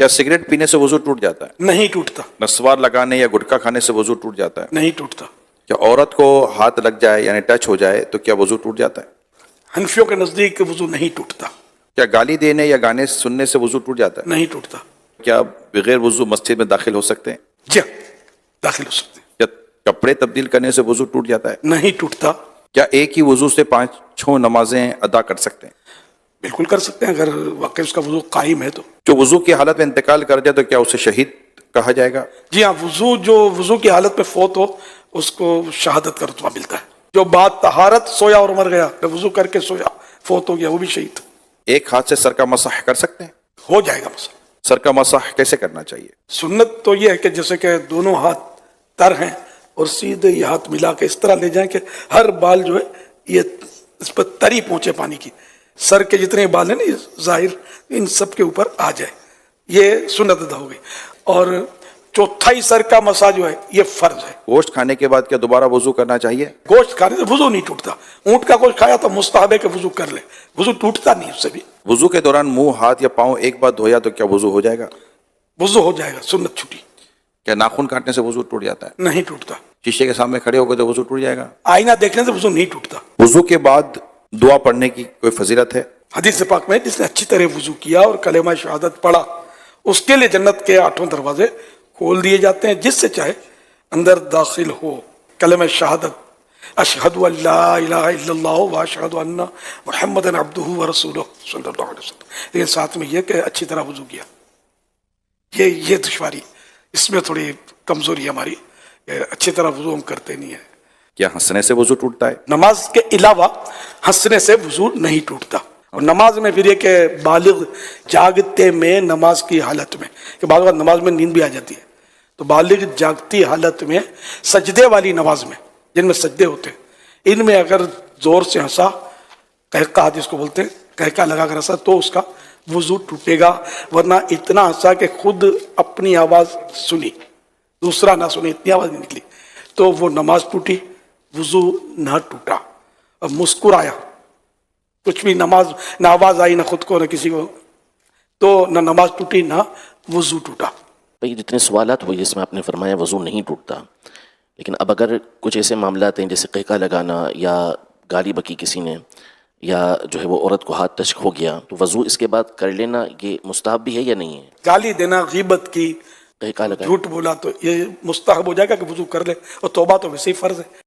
کیا سگریٹ پینے سے وضو ٹوٹ جاتا ہے؟ نہیں ٹوٹتا، نسوار لگانے یا گٹکا کھانے سے وضو ٹوٹ جاتا ہے؟ نہیں ٹوٹتا۔ کیا عورت کو ہاتھ لگ جائے یعنی ٹچ ہو جائے تو کیا وضو ٹوٹ جاتا ہے؟ حنفیوں کے نزدیک وضو نہیں ٹوٹتا، کیا گالی دینے یا گانے سننے سے وضو ٹوٹ جاتا ہے؟ نہیں ٹوٹتا۔ کیا بغیر وضو مسجد میں داخل ہو سکتے ہیں؟ جی ہاں، داخل ہو سکتے ہیں، کیا کپڑے تبدیل کرنے سے وضو ٹوٹ جاتا ہے؟ نہیں ٹوٹتا۔ کیا ایک ہی وضو سے 5 نمازیں ادا کر سکتے ہیں؟ بالکل کر سکتے ہیں، اگر واقعی اس کا وضو قائم ہے تو۔ جو وضو کی حالت میں انتقال کر جائے تو کیا اسے شہید کہا جائے گا؟ جی ہاں، وضو کی حالت میں فوت ہو اس کو شہادت کا رتبہ ملتا ہے۔ جو بعد طہارت سویا اور مر گیا، وضو کر کے سویا فوت ہو گیا، وہ بھی شہید ایک ہاتھ سے سر کا مسح کر سکتے ہیں؟ ہو جائے گا۔ مسئلہ سر کا مسح کیسے کرنا چاہیے؟ سنت تو یہ ہے کہ جیسے کہ دونوں ہاتھ تر ہیں اور سیدھے یہ ہاتھ ملا کے اس طرح لے جائیں کہ ہر بال جو ہے یہ اس پر تری پہنچے پانی کی، سر کے جتنے بال ہیں نا یہ ظاہر ان سب کے اوپر آ جائے، یہ سنت ادا ہو گئی۔ اور چوتھائی سر کا مسا جو ہے یہ فرض ہے۔ گوشت کھانے کے بعد کیا دوبارہ وضو کرنا چاہیے؟ گوشت کھانے سے وضو نہیں ٹوٹتا، اونٹ کا گوشت کھایا تو مستحب ہے کہ وضو کر لے، وضو ٹوٹتا نہیں اس سے بھی۔ وضو کے دوران منہ، ہاتھ یا پاؤں ایک بار دھویا تو کیا وضو ہو جائے گا؟ وضو ہو جائے گا، سنت چھٹی، کیا ناخن کاٹنے سے وضو ٹوٹ جاتا ہے؟ نہیں ٹوٹتا۔ شیشے کے سامنے کھڑے ہو گئے تو وضو ٹوٹ جائے گا؟ آئینہ دیکھنے سے وضو نہیں ٹوٹتا۔ وضو کے بعد دعا پڑھنے کی کوئی فضیلت ہے؟ حدیث پاک میں جس نے اچھی طرح وضو کیا اور کلمہ شہادت پڑھا اس کے لیے جنت کے 8 دروازے کھول دیے جاتے ہیں، جس سے چاہے اندر داخل ہو۔ کلمہ شہادت اشہد ان لا الہ الا اللہ و اشہد ان محمد عبدہ و رسولہ صلی اللہ علیہ وسلم، لیکن ساتھ میں یہ کہ اچھی طرح وضو کیا۔ یہ دشواری، اس میں تھوڑی کمزوری ہے ہماری، اچھی طرح وضو ہم کرتے نہیں ہیں۔ کیا ہنسنے سے وضو ٹوٹتا ہے؟ نماز کے علاوہ ہنسنے سے وضو نہیں ٹوٹتا۔ اور نماز میں پھر یہ کہ بالغ جاگتے میں نماز کی حالت میں، کہ بعض اوقات نماز میں نیند بھی آ جاتی ہے، تو بالغ جاگتی حالت میں سجدے والی نماز میں جن میں سجدے ہوتے ہیں، ان میں اگر زور سے ہنسا، قہقہ جس کو بولتے ہیں، قہقہ لگا کر ہنسا تو اس کا وضو ٹوٹے گا، ورنہ اتنا ہنسا کہ خود اپنی آواز سنی دوسرا نہ سنے، اتنی آواز نہیں نکلی تو وہ نماز ٹوٹی، وضو نہ ٹوٹا۔ اور مسکرایا، کچھ بھی نماز نہ آواز آئی نہ خود کو نہ کسی کو، تو نہ نماز ٹوٹی نہ وضو ٹوٹا۔ بھئی جتنے سوالات ہوئے جس میں آپ نے فرمایا وضو نہیں ٹوٹتا، لیکن اب اگر کچھ ایسے معاملات ہیں جیسے قہقہ لگانا یا گالی بکی کسی نے یا جو ہے وہ عورت کو ہاتھ ٹچ ہو گیا تو وضو اس کے بعد کر لینا یہ مستحب بھی ہے یا نہیں ہے؟ گالی دینا، غیبت کی، قہقہ لگانا جھوٹ بولا تو یہ مستحب ہو جائے گا کہ وضو کر لے، اور توبہ تو ویسے ہی فرض ہے۔